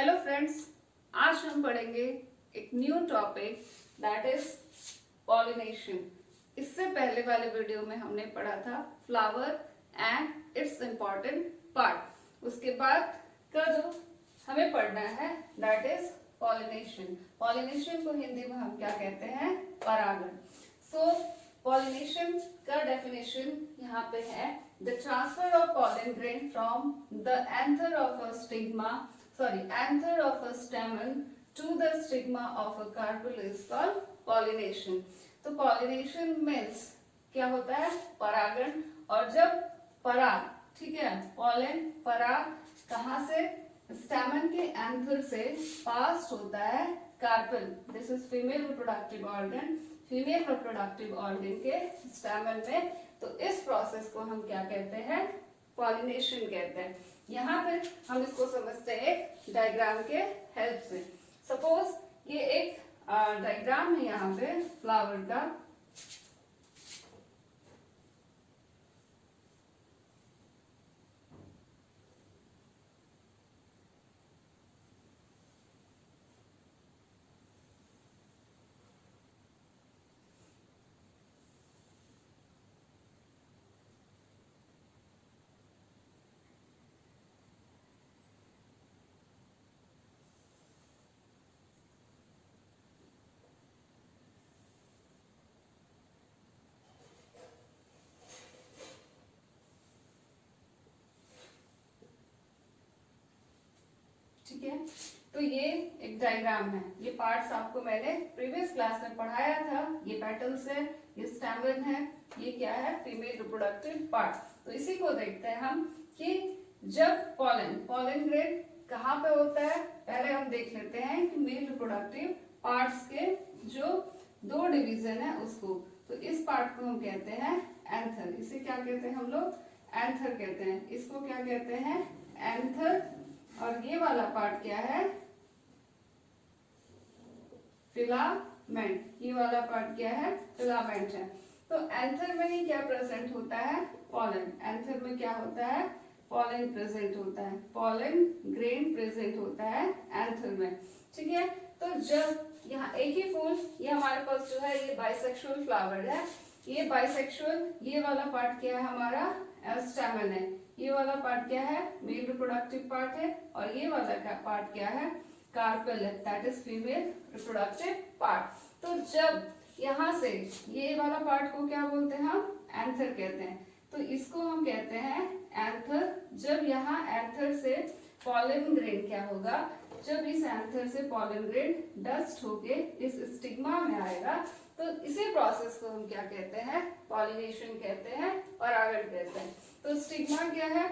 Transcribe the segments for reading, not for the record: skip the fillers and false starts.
Hello friends, आज हम पढ़ेंगे एक new topic that is pollination. इससे पहले वाले वीडियो में हमने पढ़ा था flower and it's important part. उसके बाद का जो हमें पढ़ना है दैट इज पॉलिनेशन। पॉलिनेशन को हिंदी में हम क्या कहते हैं? परागण। सो पॉलिनेशन का डेफिनेशन यहाँ पे है the transfer of pollen grain from the anther of a anther of a stamen to the stigma of a carpel is called pollination। तो pollination means क्या होता है? परागण। और जब पराग, ठीक है, pollen पराग कहाँ से? स्टैमन के एंथर से पास होता है carpel, this is female reproductive organ, female reproductive organ के स्टैमन में। तो इस प्रोसेस को हम क्या कहते हैं? पॉलिनेशन कहते हैं। यहाँ पे हम इसको समझते हैं एक डायग्राम के हेल्प से। सपोज ये एक डायग्राम है यहाँ पे फ्लावर का। ठीक है, तो ये एक डायग्राम है। ये पार्ट्स आपको मैंने प्रीवियस क्लास में पढ़ाया था। ये पेटल्स है, ये स्टैमेन है, ये क्या है? Female reproductive part. तो इसी को देखते हैं हम कि जब पॉलन ग्रेन कहाँ पे होता है। पहले हम देख लेते हैं कि मेल रिप्रोडक्टिव पार्ट्स के जो दो डिवीजन है उसको। तो इस पार्ट को हम कहते हैं एंथर। इसे क्या कहते हैं हम लोग? एंथर कहते हैं। इसको क्या कहते हैं? एंथर। और ये वाला पार्ट क्या है? फिलामेंट। ये वाला पार्ट क्या है? फिलामेंट है। तो एंथर में ही क्या प्रेजेंट होता है? पॉलन। एंथर में क्या होता है? पॉलन प्रेजेंट होता है, पॉलन ग्रेन प्रेजेंट होता है एंथर में। ठीक है, तो जब यहाँ एक ही फूल, ये हमारे पास जो है ये बाइसेक्सुअल फ्लावर है। ये बाइसेक्सुअल, ये वाला पार्ट क्या है हमारा? स्टैमेन है। ये वाला पार्ट क्या है? मेल रिप्रोडक्टिव पार्ट है। और ये वाला पार्ट क्या है? कार्पेल है, that is female reproductive part. तो जब यहाँ से ये वाला पार्ट को क्या बोलते हैं हम? एंथर कहते हैं। तो इसको हम कहते हैं एंथर। जब यहाँ एंथर से पॉलन ग्रेन क्या होगा? जब इस एंथर से पॉलन ग्रेन डस्ट होके इस स्टिग्मा में आएगा, तो इसी प्रोसेस को हम क्या कहते हैं? पॉलिनेशन कहते हैं, परागण कहते हैं। तो स्टिग्मा क्या है?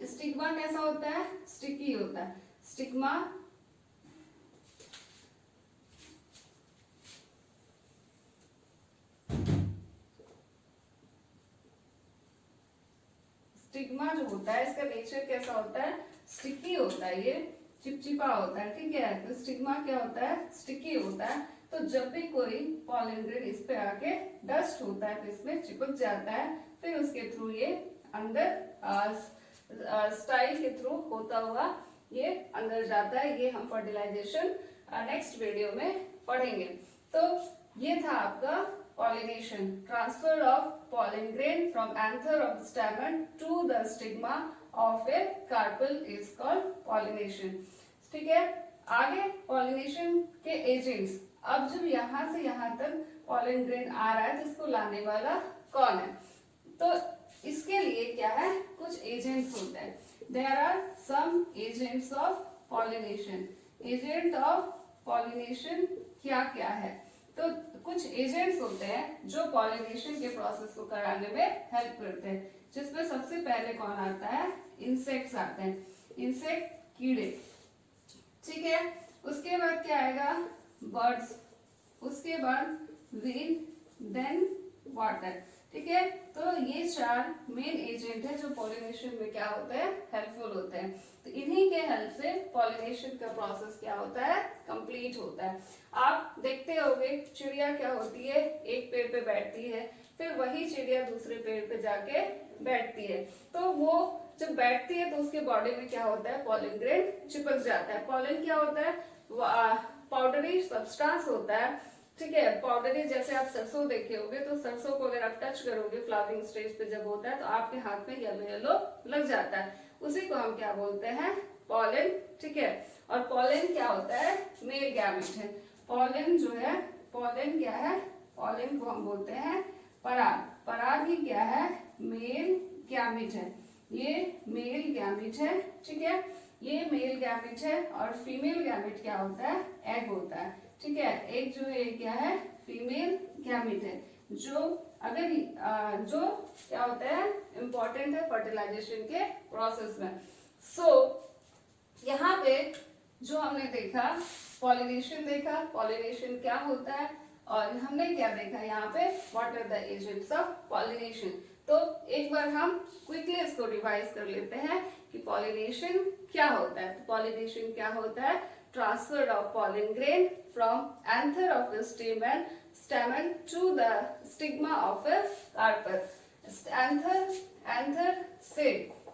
स्टिग्मा कैसा होता है? स्टिकी होता है। स्टिग्मा स्टिग्मा जो होता है इसका नेचर कैसा होता है? स्टिकी होता है, ये चिपचिपा होता है। ठीक है, तो स्टिग्मा क्या होता है? स्टिकी होता है। तो जब भी कोई पॉलन ग्रेन इस पे आके डस्ट होता है तो इसमें चिपक जाता है, फिर उसके थ्रू ये अंदर स्टाइल के थ्रू होता हुआ ये अंदर जाता है। ये हम फर्टिलाइजेशन नेक्स्ट वीडियो में पढ़ेंगे। तो ये था आपका pollination, transfer of pollen grain from anther of the stamen to the stigma of a carpel is called pollination। ठीक है, आगे pollination के agents। अब जब यहाँ से यहाँ तक pollen grain आ रहा है, जिसको लाने वाला कौन है? तो इसके लिए क्या है? कुछ agents होते हैं। There are some agents of pollination। Agent of pollination क्या क्या है? तो कुछ एजेंट्स होते हैं जो पॉलिनेशन के प्रोसेस को कराने में हेल्प करते हैं, जिसमें सबसे पहले कौन आता है? इंसेक्ट्स आते हैं, इंसेक्ट, कीड़े। ठीक है, उसके बाद क्या आएगा? बर्ड्स, उसके बाद विंड, देन वाटर। ठीक है, तो ये चार मेन एजेंट है जो पॉलिनेशन में क्या होते हैं? हेल्पफुल होते हैं। तो इन्हीं के हेल्प से पॉलिनेशन का प्रोसेस क्या होता है? कंप्लीट होता है। आप देखते होंगे चिड़िया क्या होती है? एक पेड़ पे बैठती है, फिर वही चिड़िया दूसरे पेड़ पे जाके बैठती है। तो वो जब बैठती है तो उसके बॉडी में क्या होता है, पॉलन ग्रेन चिपक जाता है। पॉलन क्या होता है, पाउडरी सब्सटेंस होता है, ठीक है। पाउडरी, जैसे आप सरसों देखे होंगे तो सरसों को अगर आप टच करोगे फ्लावरिंग स्टेज पे जब होता है तो आपके हाथ में येलो येलो लग जाता है, उसी को हम क्या बोलते हैं, पॉलन, ठीक है। और पॉलन क्या होता है, मेल गैमेट है। पॉलन जो है, पॉलन क्या है, पॉलन को हम बोलते हैं पराग। पराग ही क्या है, मेल गैमेट है। ये मेल गैमेट है, ठीक है। ये मेल गैमेट है और फीमेल गैमेट क्या होता है, एग होता है, ठीक है। एक जो है क्या है, फीमेल गैमेट है, जो अगर जो क्या होता है, इंपॉर्टेंट है फर्टिलाइजेशन के प्रोसेस में। सो यहाँ पे जो हमने देखा, पॉलिनेशन देखा, पॉलिनेशन क्या होता है, और हमने क्या देखा यहाँ पे, what are the agents of pollination. तो एक बार हम क्विकली इसको रिवाइज कर लेते हैं कि पॉलिनेशन क्या होता है। तो पॉलिनेशन क्या होता है, transfer of pollen grain from anther of the stamen to the stigma of a carpus। Anther से,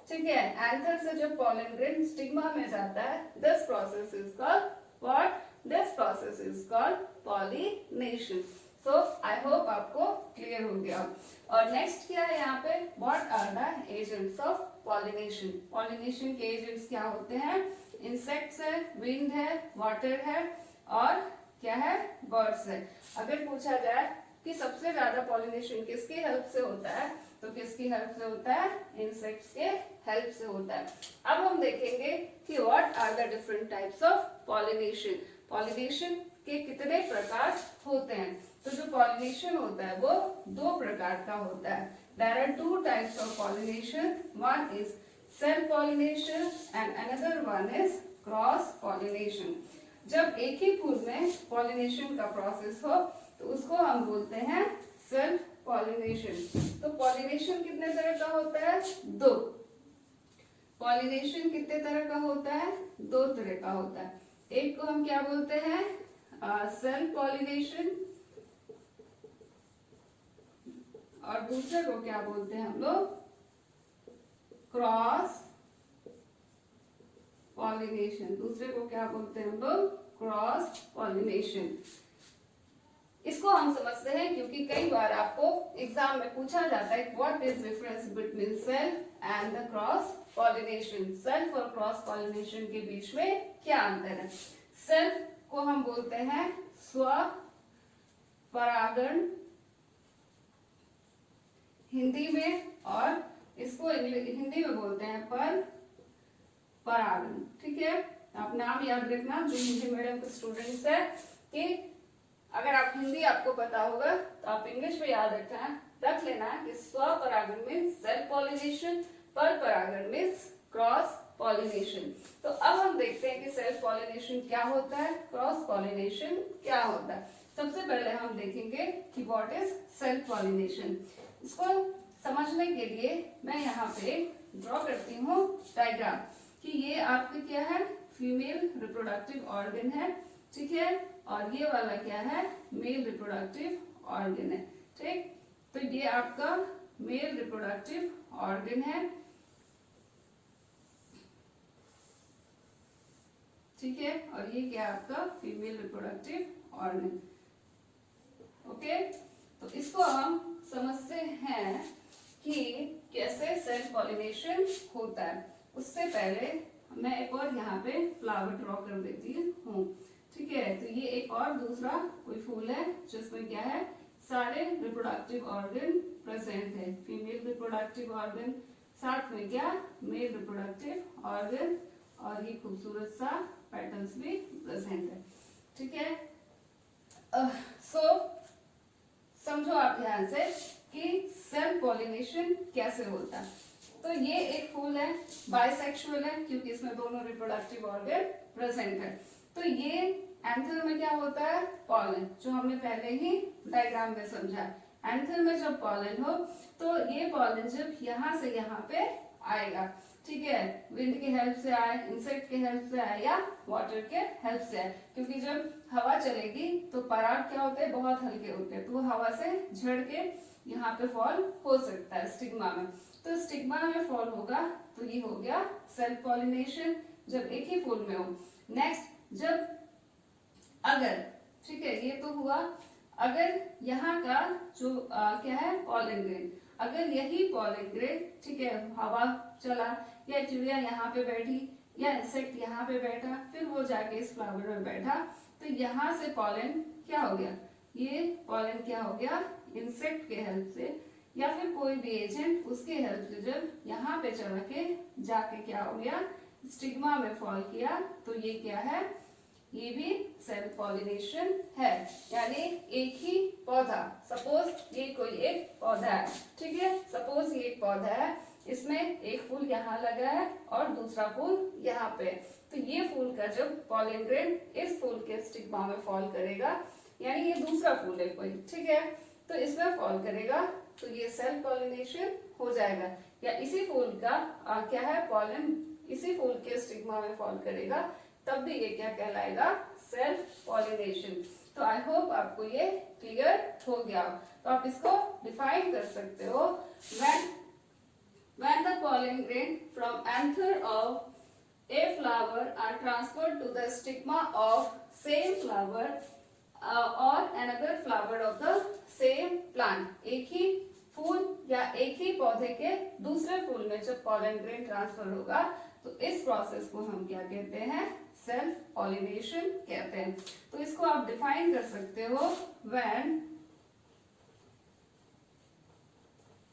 ठीक है, एंथर से जब पॉलन ग्रेन स्टिग्मा में जाता है, this process is called what, this process is called pollination. So I hope आपको clear हो गया। और नेक्स्ट क्या है यहाँ पे, what are the agents of pollination. Pollination के एजेंट्स क्या होते हैं, इंसेक्ट्स है, विंड है, वाटर है, और क्या है, बर्ड्स है। अगर पूछा जाए कि सबसे ज्यादा पॉलिनेशन किसकी हेल्प से होता है, तो किसकी हेल्प से होता है, इंसेक्ट्स के हेल्प से होता है। अब हम देखेंगे कि what are the different types of pollination. Pollination के कितने प्रकार होते हैं। तो जो पॉलिनेशन होता है वो दो प्रकार का होता है। There are two types of pollination, one is self pollination and another one is cross pollination. जब एक ही फूल में पॉलिनेशन का प्रोसेस हो तो उसको हम बोलते हैं सेल्फ पॉलिनेशन। तो पॉलिनेशन कितने तरह का होता है, दो। पॉलिनेशन कितने तरह का होता है, दो तरह का होता है। एक को हम क्या बोलते हैं, सेल्फ पॉलिनेशन, और दूसरे को क्या बोलते हैं हम लोग, क्रॉस पॉलिनेशन। दूसरे को क्या बोलते हैं हम लोग, क्रॉस पॉलिनेशन। इसको हम समझते हैं क्योंकि कई बार आपको एग्जाम में पूछा जाता है what is difference between self and the cross pollination. Self और क्रॉस पॉलिनेशन के बीच में क्या अंतर है। सेल्फ को हम बोलते हैं स्व परागण हिंदी में, और इसको हिंदी में बोलते हैं पर परागण, ठीक है। आप नाम याद रखना जो हिंदी मीडियम के स्टूडेंट्स है, कि अगर आप हिंदी आपको पता होगा तो आप इंग्लिश में याद रख लेना कि स्वपरागण मीन्स सेल्फ पॉलिनेशन, पर परागण मीन्स क्रॉस पॉलिनेशन। तो अब हम देखते हैं कि सेल्फ पॉलिनेशन क्या होता है, क्रॉस पॉलिनेशन क्या होता है। सबसे पहले हम देखेंगे कि व्हाट इज सेल्फ पॉलिनेशन। इसको समझने के लिए मैं यहाँ पे ड्रॉ करती हूँ डायग्राम, कि ये आपके क्या है, फीमेल रिप्रोडक्टिव ऑर्गन है, ठीक है, और ये वाला क्या है, मेल रिप्रोडक्टिव ऑर्गन है, ठीक। तो ये आपका मेल रिप्रोडक्टिव ऑर्गन है, ठीक है, और ये क्या आपका फीमेल रिप्रोडक्टिव ऑर्गन, ओके। तो इसको हम समझते हैं कि कैसे सेल्फ पॉलिनेशन होता है। उससे पहले मैं एक और यहाँ पे फ्लावर ड्रॉ कर देती हूँ, ठीक है। तो ये एक और दूसरा कोई फूल है जिसमें क्या है, सारे रिप्रोडक्टिव ऑर्गन प्रेजेंट है, फीमेल रिप्रोडक्टिव ऑर्गन, साथ में क्या, मेल रिप्रोडक्टिव ऑर्गन, और ये खूबसूरत सा पेटल्स भी प्रेजेंट है, ठीक है। सो समझो आप ध्यान से कि सेल्फ पॉलिनेशन कैसे होता है। तो ये एक फूल है, बाइसेक्सुअल है क्योंकि इसमें दोनों रिप्रोडक्टिव ऑर्गन प्रेजेंट है। तो ये एंथर में क्या होता है, पॉलन, जो हमने पहले ही डायग्राम में समझा। एंथर में जब पॉलन हो तो ये पॉलन जब यहाँ से यहाँ पे आएगा, ठीक है, विंड की हेल्प से आए, इंसेक्ट के हेल्प से आए, या वाटर के हेल्प से आए, क्योंकि जब हवा चलेगी तो पराग क्या होते हैं, बहुत हल्के होते हैं, तो वो हवा से झड़ के यहाँ पे फॉल हो सकता है स्टिग्मा में। तो स्टिग्मा में फॉल होगा तो ये हो गया सेल्फ पॉलिनेशन, जब एक ही फूल में हो। नेक्स्ट, जब अगर, ठीक है, ये तो हुआ, अगर यहाँ का जो क्या है पॉलन ग्रेन, अगर यही पॉलन ग्रेन, ठीक है, हवा चला या चिड़िया यहाँ पे बैठी या इंसेक्ट यहाँ पे बैठा, फिर वो जाके इस फ्लावर में बैठा, तो यहाँ से पॉलन क्या हो गया, ये पॉलन क्या हो गया, इंसेक्ट के हेल्प से या फिर कोई भी एजेंट उसके हेल्प से जब यहाँ पे चढ़ के जाके क्या हो गया, स्टिग्मा में फॉल किया, तो ये क्या है, ये भी सेल्फ पॉलिनेशन है। यानी एक ही पौधा, सपोज ये कोई एक पौधा है, ठीक है, सपोज ये एक पौधा है, इसमें एक फूल यहाँ लगा है और दूसरा फूल यहाँ पे, तो ये फूल का जब पॉलन ग्रेन इस फूल के स्टिग्मा में फॉल करेगा, यानी ये दूसरा फूल है कोई, ठीक है, तो इसमें फॉल करेगा, तो ये सेल्फ पॉलिनेशन हो जाएगा। या इसी फूल का क्या है पॉलन, इसी फूल के स्टिग्मा में फॉल करेगा, तब भी ये क्या कहलाएगा, सेल्फ पॉलिनेशन। तो आई होप आपको ये क्लियर हो गया। तो आप इसको डिफाइन कर सकते हो, when the pollen grain from anther of a flower are transferred to the stigma of same flower or another flower of the same plant, एक ही फूल या एक ही पौधे के दूसरे फूल में जब पॉलन ग्रेन ट्रांसफर होगा, तो इस प्रोसेस को हम क्या कहते हैं, सेल्फ पॉलिनेशन कहते हैं। तो इसको आप डिफाइन कर सकते हो, when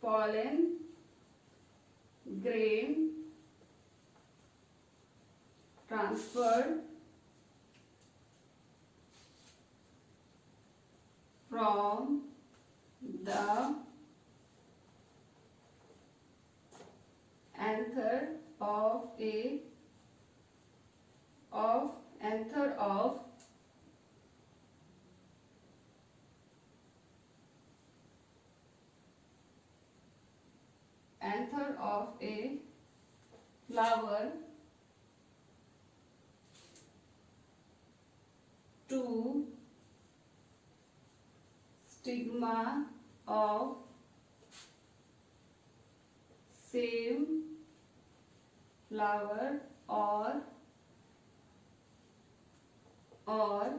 pollen grain transferred from the anther of a flower to stigma of same flower or on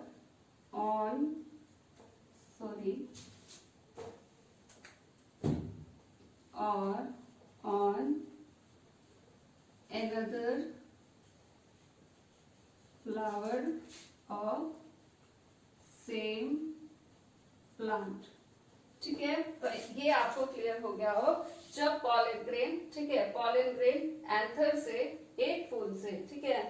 another flower of same plant। ठीक है, तो ये आपको क्लियर हो गया हो, जब पॉलन ग्रेन, ठीक है, पॉलन ग्रेन एंथर से, एक फूल से, ठीक है,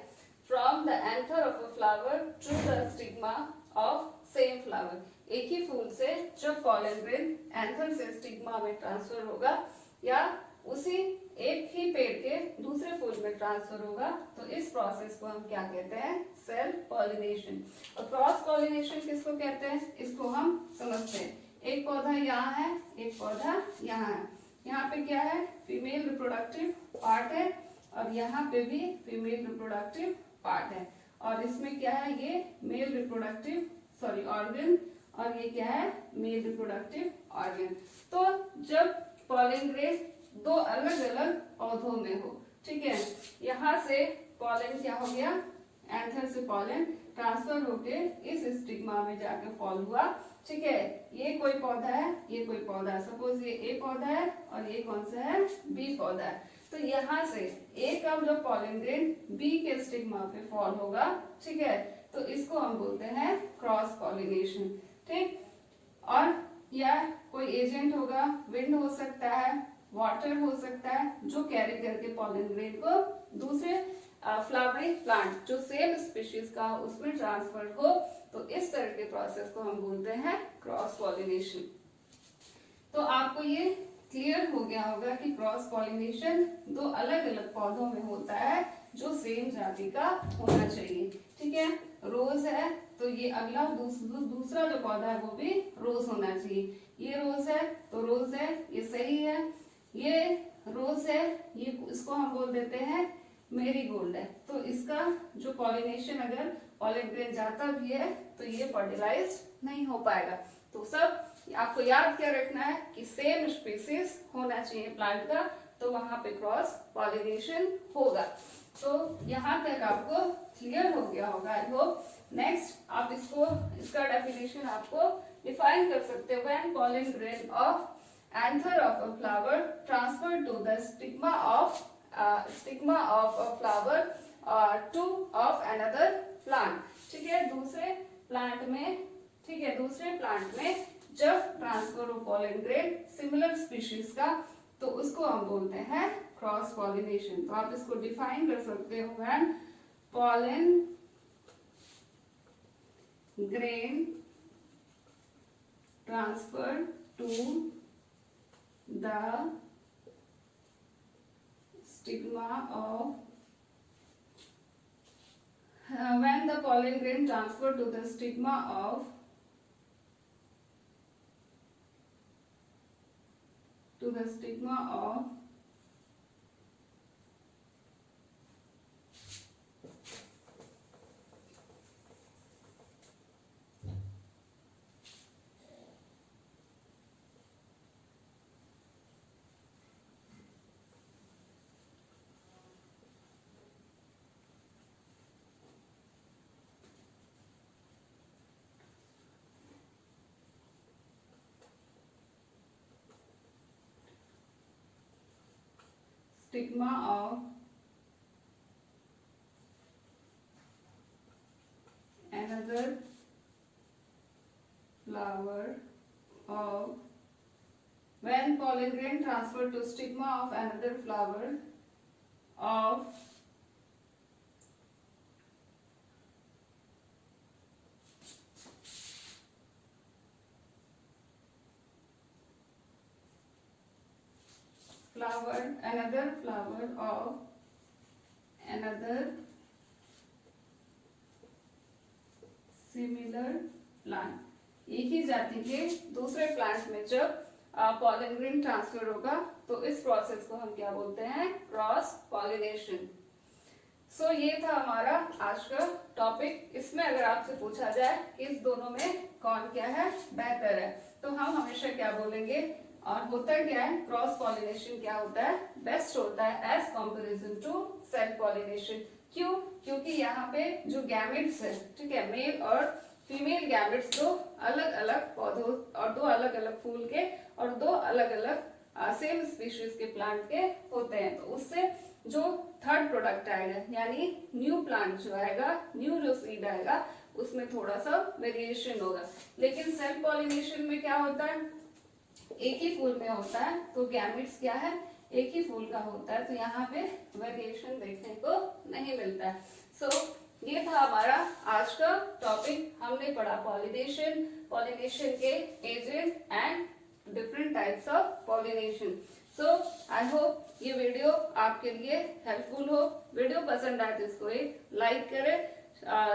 from the anther of a flower to the stigma of same flower, एक ही फूल से जब पॉलन ग्रेन एंथर से स्टिग्मा में ट्रांसफर होगा या उसी एक ही पेड़ के दूसरे फूल में ट्रांसफर होगा, तो इस प्रोसेस को हम क्या कहते हैं, सेल्फ पॉलिनेशन। और क्रॉस पॉलिनेशन किसको कहते हैं, इसको हम समझते हैं। एक पौधा यहाँ है, एक पौधा यहाँ है, यहाँ पे क्या है, फीमेल रिप्रोडक्टिव पार्ट है और यहाँ पे भी फीमेल रिप्रोडक्टिव पार्ट है, और इसमें क्या है, ये मेल रिप्रोडक्टिव ऑर्गन, और ये क्या है, मेल रिप्रोडक्टिव ऑर्गन। तो जब पॉलन ग्रेन दो अलग अलग पौधों में हो, ठीक है, यहाँ से पॉलन क्या हो गया, एंथर से पॉलन ट्रांसफर होके इस स्टिग्मा में जाके फॉल हुआ, ठीक है, ये कोई पौधा है, ये कोई पौधा है, सपोज ये ए पौधा है और ये कौन सा है, बी पौधा है, तो यहाँ से ए का जब पॉलन ग्रेन बी के स्टिग्मा पे फॉल होगा, ठीक है, तो इसको हम बोलते हैं क्रॉस पॉलिनेशन, ठीक। और या कोई एजेंट होगा, विंड हो सकता है, वाटर हो सकता है, जो कैरी करके पॉलन ग्रेन को दूसरे फ्लावरिंग प्लांट जो सेम स्पीशीज का उसमें ट्रांसफर हो, तो इस तरह के प्रोसेस को हम बोलते हैं क्रॉस पॉलिनेशन। तो आपको ये क्लियर हो गया होगा कि क्रॉस पॉलिनेशन दो अलग अलग पौधों में होता है जो सेम जाति का होना चाहिए, ठीक है। रोज है तो ये अगला दूसरा जो पौधा है वो भी रोज होना चाहिए, ये रोज है तो रोज है, ये सही है, ये रोज है, ये इसको हम बोल देते हैं मेरीगोल्ड है, तो इसका जो पॉलिनेशन अगर पॉलन ग्रेन जाता भी है तो ये फर्टिलाइज नहीं हो पाएगा। तो सब आपको याद क्या रखना है कि सेम स्पीसीज होना चाहिए प्लांट का, तो वहां पे क्रॉस पॉलिनेशन होगा। तो यहाँ तक आपको क्लियर हो गया होगा आई होप। नेक्स्ट आप इसका डेफिनेशन आपको डिफाइन कर सकते हो। When pollen grain of anther of a flower transfer to the stigma of a flower to of another plant. ठीक है, दूसरे प्लांट में जब ट्रांसफर हो पॉलन ग्रेन सिमिलर स्पीशीज का, तो उसको हम बोलते हैं क्रॉस पॉलिनेशन। तो आप इसको डिफाइन कर सकते हो, when pollen grain transfer to the stigma of when the pollen grain transfer to the stigma of another flower of when pollen grain transfer to stigma of another flower of another flower of another similar plant। एक ही जाति के दूसरे plant में जब pollen grain transfer होगा तो इस process को हम क्या बोलते हैं, क्रॉस पॉलिनेशन। सो ये था हमारा आज का टॉपिक। इसमें अगर आपसे पूछा जाए कि इस दोनों में कौन क्या है बेहतर है, तो हम हमेशा क्या बोलेंगे, और होता क्या है, क्रॉस पॉलिनेशन क्या होता है, बेस्ट होता है as comparison to self pollination. क्यों? क्योंकि यहाँ पे जो गैमेट्स है, ठीक है, मेल और फीमेल गैमेट्स दो अलग अलग पौधों और दो अलग अलग फूल के और दो अलग अलग सेम स्पीशीज के प्लांट के होते हैं। तो उससे जो थर्ड प्रोडक्ट आएगा, यानी न्यू प्लांट जो आएगा, न्यू जो सीड आएगा, उसमें थोड़ा सा वेरिएशन होगा। लेकिन सेल्फ पॉलिनेशन में क्या होता है, एक ही फूल में होता है, तो गैमेट्स क्या है, एक ही फूल का होता है, तो यहाँ पे वेरिएशन देखने को नहीं मिलता है। सो ये था हमारा आज का टॉपिक। हमने पढ़ा पॉलिनेशन के agent and different types of pollination. So I hope ये वीडियो आपके लिए हेल्पफुल हो। वीडियो पसंद आए तो इसको एक लाइक करें,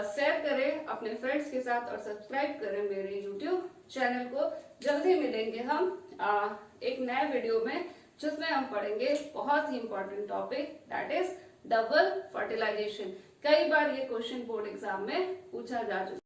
शेयर करें अपने फ्रेंड्स के साथ और सब्सक्राइब करें मेरे यूट्यूब चैनल को। जल्दी मिलेंगे हम एक नए वीडियो में, जिसमें हम पढ़ेंगे बहुत ही important topic, that is double fertilisation. कई बार ये क्वेश्चन बोर्ड एग्जाम में पूछा जा चुका है।